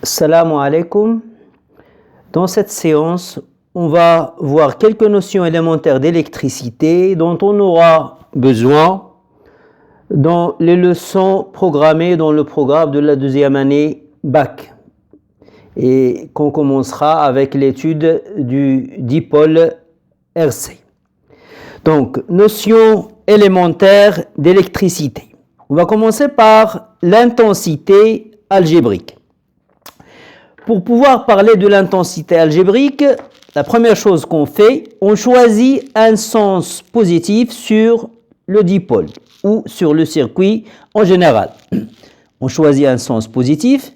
Salam alaikum. Dans cette séance, on va voir quelques notions élémentaires d'électricité dont on aura besoin dans les leçons programmées dans le programme de la deuxième année bac et qu'on commencera avec l'étude du dipôle RC. Donc, notion élémentaire d'électricité. On va commencer par l'intensité algébrique. Pour pouvoir parler de l'intensité algébrique, la première chose qu'on fait, on choisit un sens positif sur le dipôle ou sur le circuit en général. On choisit un sens positif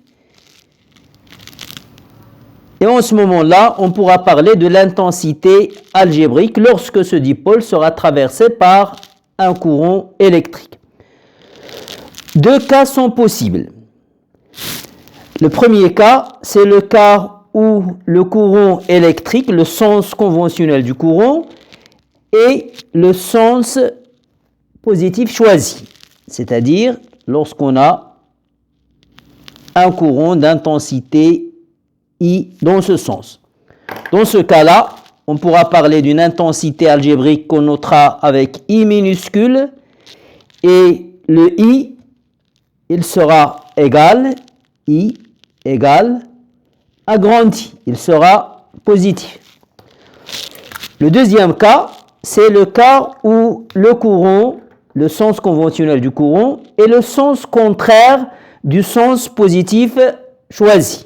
et en ce moment-là, on pourra parler de l'intensité algébrique lorsque ce dipôle sera traversé par un courant électrique. Deux cas sont possibles. Le premier cas, c'est le cas où le courant électrique, le sens conventionnel du courant, est le sens positif choisi. C'est-à-dire lorsqu'on a un courant d'intensité I dans ce sens. Dans ce cas-là, on pourra parler d'une intensité algébrique qu'on notera avec I minuscule et le I, il sera égal, I égale à grand I, il sera positif. Le deuxième cas, c'est le cas où le courant, le sens conventionnel du courant, est le sens contraire du sens positif choisi.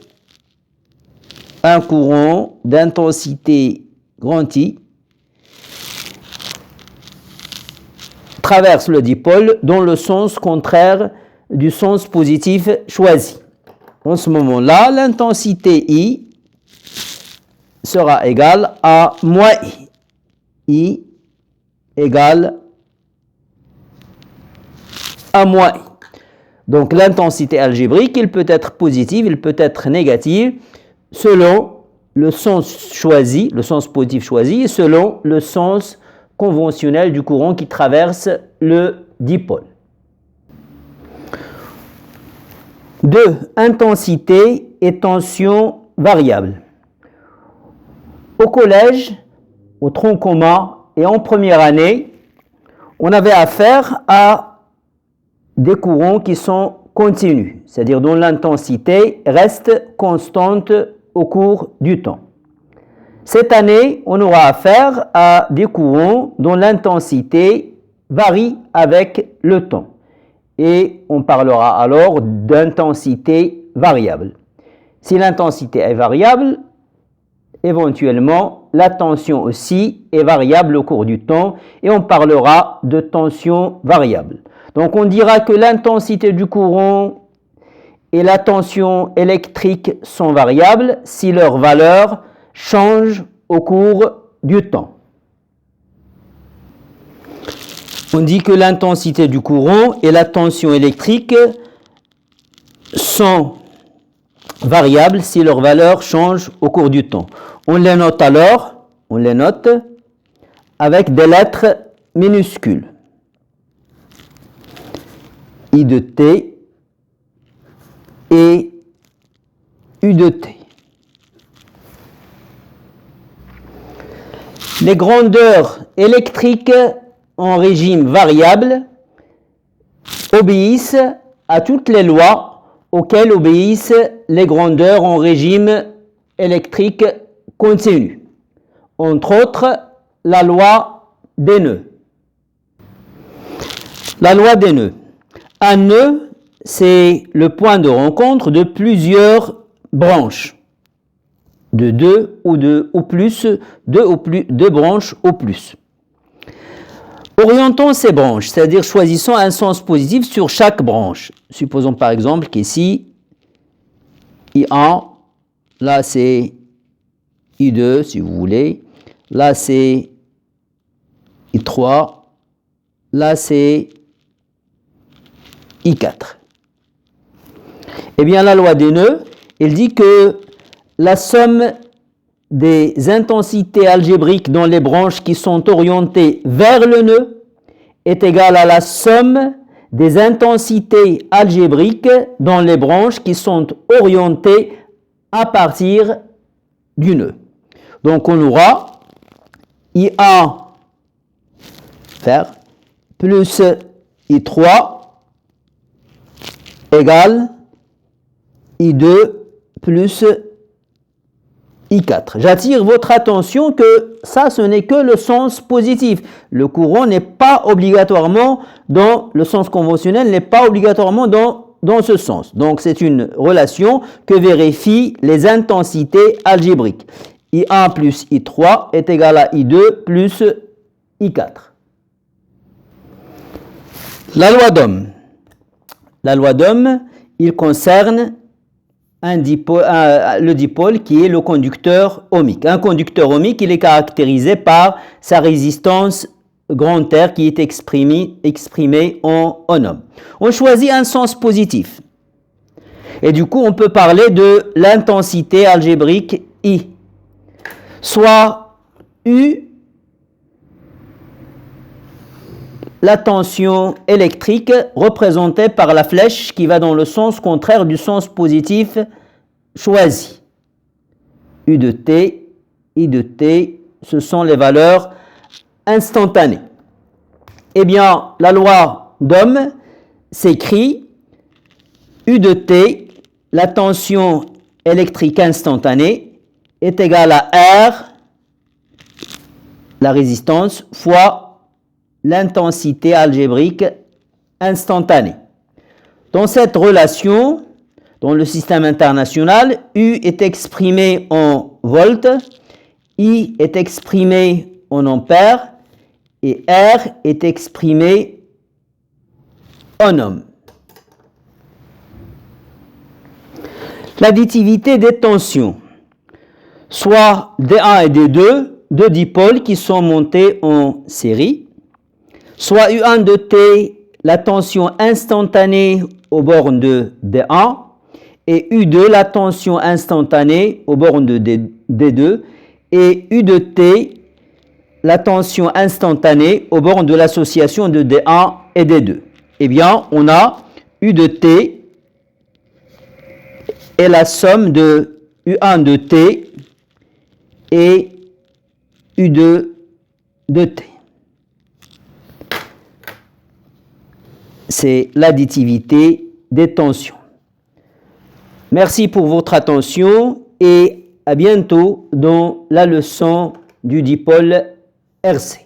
Un courant d'intensité grand I traverse le dipôle dans le sens contraire du sens positif choisi. En ce moment-là, l'intensité I sera égale à moins I. I égale à moins I. Donc l'intensité algébrique, il peut être positive, il peut être négative, selon le sens choisi, le sens positif choisi, et selon le sens conventionnel du courant qui traverse le dipôle. 2. Intensité et tension variable. Au collège, au tronc commun et en première année, on avait affaire à des courants qui sont continus, c'est-à-dire dont l'intensité reste constante au cours du temps. Cette année, on aura affaire à des courants dont l'intensité varie avec le temps. Et on parlera alors d'intensité variable. Si l'intensité est variable, éventuellement, la tension aussi est variable au cours du temps et on parlera de tension variable. Donc on dira que l'intensité du courant et la tension électrique sont variables si leur valeur change au cours du temps. On dit que l'intensité du courant et la tension électrique sont variables si leur valeur change au cours du temps. On les note alors, avec des lettres minuscules. I de T et U de T. Les grandeurs électriques en régime variable obéissent à toutes les lois auxquelles obéissent les grandeurs en régime électrique continu. Entre autres, la loi des nœuds. La loi des nœuds. Un nœud, c'est le point de rencontre de plusieurs branches. De deux branches ou plus. Orientons ces branches, c'est-à-dire choisissons un sens positif sur chaque branche. Supposons par exemple qu'ici, I1, là c'est I2 si vous voulez, là c'est I3, là c'est I4. Eh bien la loi des nœuds, elle dit que la somme des intensités algébriques dans les branches qui sont orientées vers le nœud est égale à la somme des intensités algébriques dans les branches qui sont orientées à partir du nœud. Donc on aura IA faire plus I3 égale I2 plus I4. J'attire votre attention que ça, ce n'est que le sens positif. Le courant n'est pas obligatoirement dans le sens conventionnel, n'est pas obligatoirement dans ce sens. Donc, c'est une relation que vérifient les intensités algébriques. I1 plus I3 est égal à I2 plus I4. La loi d'Ohm. La loi d'Ohm, il concerne le dipôle qui est le conducteur ohmique. Un conducteur ohmique, il est caractérisé par sa résistance grand R qui est exprimée en ohm. On choisit un sens positif. Et du coup, on peut parler de l'intensité algébrique I. Soit U, la tension électrique représentée par la flèche qui va dans le sens contraire du sens positif choisi. U de T, I de T, ce sont les valeurs instantanées. Eh bien, la loi d'Ohm s'écrit U de T, la tension électrique instantanée, est égale à R, la résistance, fois l'intensité algébrique instantanée. Dans cette relation, dans le système international, U est exprimé en volts, I est exprimé en ampères et R est exprimé en ohm. L'additivité des tensions, soit D1 et D2, deux dipôles qui sont montés en série, soit U1 de T, la tension instantanée aux bornes de D1, et U2, la tension instantanée aux bornes de D2, et U de T, la tension instantanée aux bornes de l'association de D1 et D2. Eh bien, on a U de T et la somme de U1 de T et U2 de T. C'est l'additivité des tensions. Merci pour votre attention et à bientôt dans la leçon du dipôle RC.